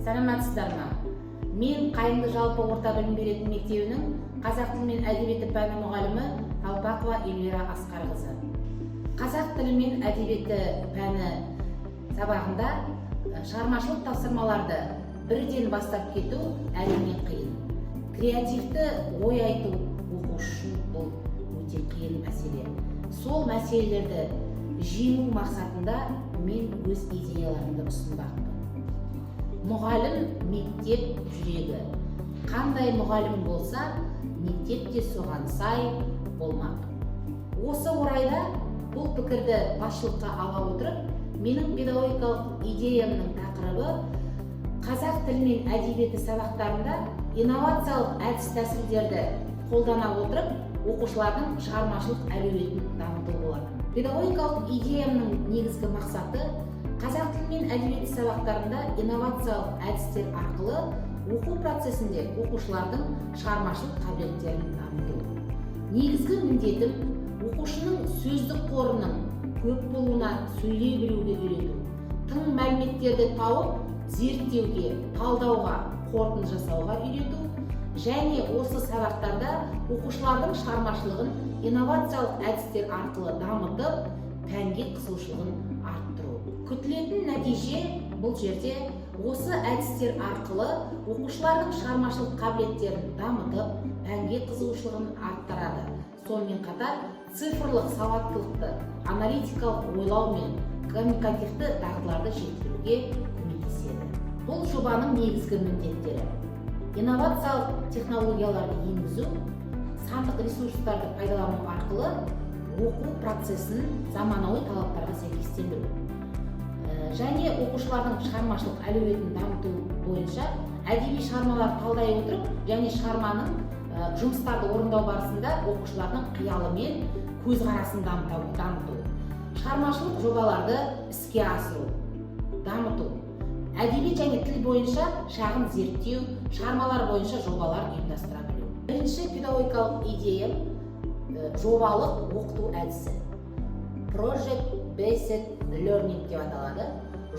Саламатсыздар ма? Мен Қайынды жалпы орта білім беретін мектебінің қазақ тілі мен әдебиеті пәні мұғалімі Талпақова Эльвира Асқарқызы. Қазақ тілі мен әдебиеті пәні сабағында шығармашылық тапсырмаларды бірден бастап кету әрине қиын. Креативті ой айту оқушы үшін бұл өте қиын мәселе. Сол мәселелерді жеңу мақсатында мен өз идеяларымды ұсынбақпын. Мұғалім мектеп жүрегі. Қандай мұғалім болса, мектеп те соған сай болмақ. Осы орайда бұл пікірді басшылыққа ала отырып, менің педагогикалық идеямның тақырыбы қазақ тілі мен әдебиеті сабақтарында инновациялық әдіс-тәсілдерді қолдана отырып, оқушылардың шығармашылық әлеуетін дамыту болады. Педагогикалық идеямның негізгі мақсаты қазақ тілі мен әдебиеті сабақтарында инновациялық әдістер арқылы оқу процесінде оқушылардың шығармашылық қабілеттерін дамыту. Негізгі міндетім оқушының сөздік қорының көп болуына сөйлей білуге үйрету, тың мәліметтерді тауып, зерттеуге, талдауға, қорытынды жасауға үйрету және осы сабақтарда оқушылардың шығармашылығын инновациялық әдістер арқылы дамытып, пәнге қызығушылығын арттыру. Күтілетін нәтиже бұл жерде осы әдістер арқылы оқушылардың шығармашылық қабілеттерін дамытып, пәнге қызығушылығын арттырады. Сонымен қатар цифрлық сауаттылықты, аналитикалық ойлау мен коммуникативті дағдыларды жетілдіруге көмектеседі. Бұл жобаның негізгі міндеттері: инновациялық технологияларды енгізу, сандық ресурстарды пайдалану арқылы оқу процесін заманауи талаптарға сәйкестендіру және оқушылардың шығармашылық әлеуетін дамыту бойынша әдеби шығармаларды талдай отырып және шығарманың жұмыстарды орындау барысында оқушылардың қиялы мен көзқарасын дамыту, шығармашылық жобаларды іске асыру, дамыту, әдебиет және тіл бойынша шағын зерттеу, шығармалар бойынша жобалар ұйымдастыра білу. Бірінші педагогикалық идеям жобалық оқыту әдісі. Project Based Learning деп аталады.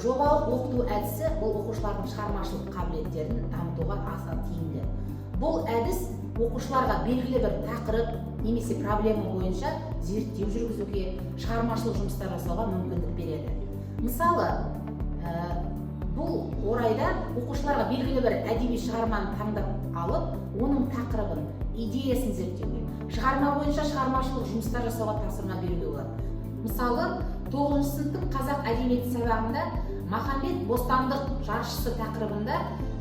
Жобалық оқыту әдісі бұл оқушылардың шығармашылық қабілеттерін дамытуға аса тиімді. Бұл әдіс оқушыларға белгілі бір тақырып немесе проблема бойынша зерттеу жүргізуге, шығармашылық жұмыстар жасауға мүмкіндік береді. Мысалы, бұл орайда оқушыларға белгілі бір әдеби шығарманы таңдап алып, оның тақырыбын, идеясын зерттеуге, шығарма бойынша шығармашылық жұмыстар жасауға тапсырма беруге болады. Мысалы, 9 сыныптың қазақ әдебиеті сабағында Махамбет бостандық жаршысы тақырыбында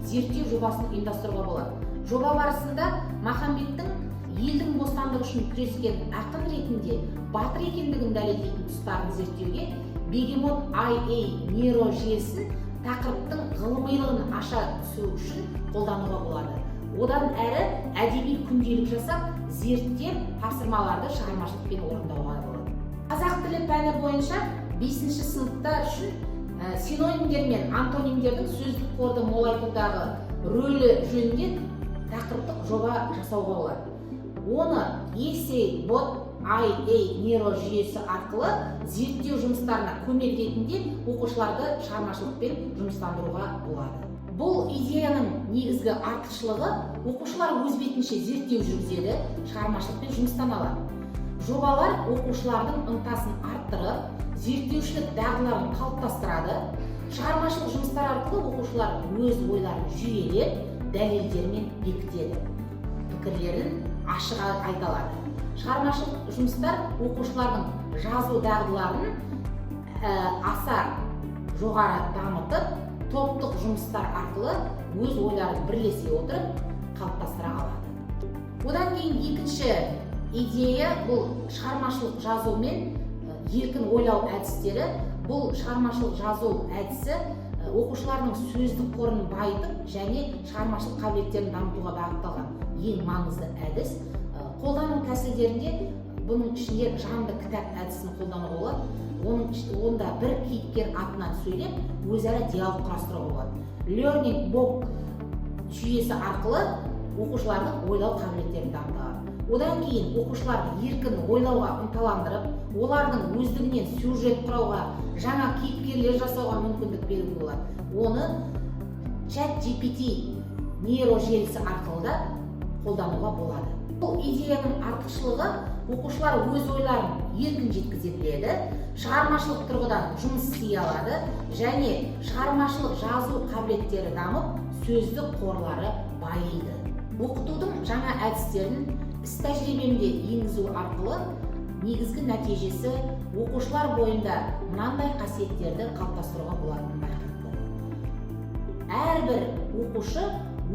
зерттеу жобасын ұйымдастыруға болады. Жоба барысында Махамбеттің елдің бостандығы үшін күрескен ақын ретінде батыр екендігін дәлелдейтін тұстарын зерттеуге Бегемот IA нейрожүйесін тақырыптың ғылымилығын аша түсу үшін қолдануға болады. Одан әрі әдеби күнделік жасап, зерттеп, тапсырмаларды шығармашылықпен орындауға болады. Қазақ тілі пәні бойынша 5-ші сыныптар үшін синонимдер мен антонимдердің сөздік қорды молайтудағы рөлі жөнінде тақырыптық жоба жасауға болады. Оны Essay Bot IA нейрожүйесі арқылы зерттеу жұмыстарына көмек ретінде оқушыларды шығармашылықпен жұмыстандыруға болады. Бұл идеяның негізгі артықшылығы оқушылар өз бетінше зерттеу жүргізеді, шығармашылықпен жұмыстана алады. Жобалар оқушылардың ынтасын арттырып, зерттеушілік дағдыларын қалыптастырады. Шығармашылық жұмыстар арқылы оқушылар өз ойларын жүйелеп, дәлелдермен бекітеді, пікірлерін ашық айта алады. Шығармашылық жұмыстар оқушылардың жазу дағдыларын аса жоғары дамытып, топтық жұмыстар арқылы өз ойларын бірлесе отырып қалыптастыра алады. Одан кейін екінші идея бұл шығармашылық жазу мен еркін ойлау әдістері. Бұл шығармашылық жазу әдісі оқушылардың сөздік қорын байытып және шығармашылық қабілеттерін дамытуға бағытталған ең маңызды әдіс. Қолдану тәсілдерінде бұның ішінде жанды кітап әдісін қолдануға болады. Онда бір кейіпкер атынан сөйлеп, өзара диалог құрастыруға болады. Learning Box жүйесі арқылы оқушылардың ойлау қабілеттерін дамытады. Одан кейін оқушыларды еркін ойлауға ынталандырып, олардың өздігінен сюжет құрауға, жаңа кейіпкерлер жасауға мүмкіндік беруге болады. Оны ChatGPT нейро желісі арқылы да қолдануға болады. Бұл идеяның артықшылығы оқушылар өз ойларын еркін жеткізе біледі, шығармашылық тұрғыдан жұмыс істей алады және шығармашылық жазу қабілеттері дамып, сөздік қорлары байиды. Оқытудың жаңа әдістерін іс тәжірибемде енгізу арқылы негізгі нәтижесі оқушылар бойында мынандай қасиеттерді қалыптастыруға болатынын байқатты. Әрбір оқушы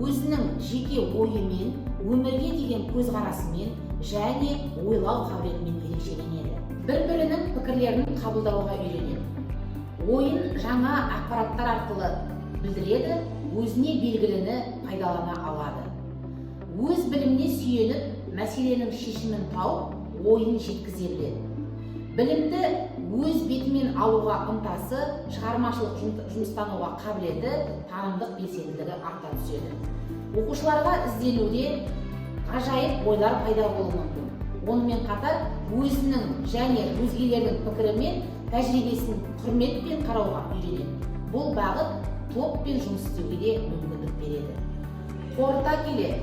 өзінің жеке ойымен, өмірге деген көзқарасымен және ойлау қабілетімен ерекшеленеді. Бір-бірінің пікірлерін қабылдауға үйренеді. Ойын жаңа ақпараттар арқылы білдіреді, өзіне белгіліні пайдалана алады. Өз біліміне сүйеніп, мәселенің шешімін тауып, ойын жеткізе біледі. Білімді өз бетімен алуға ынтасы, шығармашылық жұмыстануға қабілеті, танымдық белсенділігі арта түседі. Оқушыларға ізденуде ғажайып ойлар пайда болуы мүмкін. Онымен қатар өзінің және өзгелердің пікірі мен тәжірибесін құрметпен қарауға үйренеді. Бұл бағыт топпен жұмыс істеуге де мүмкіндік береді. Қорыта келе,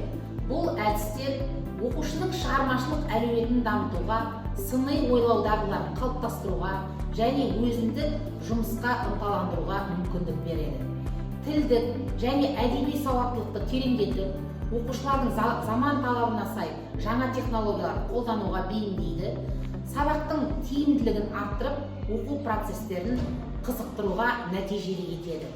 бұл әдістер оқушының шығармашылық әлеуетін дамытуға, сыни ойлаудағыларын қалыптастыруға және өзіндік жұмысқа ынталандыруға мүмкіндік береді. Тілдік және әдеби сауаттылықты тереңдетіп, оқушылардың заман талабына сай жаңа технологиялар қолдануға бейімдейді, сабақтың тиімділігін арттырып, оқу процестерін қызықтыруға нәтижелі етеді.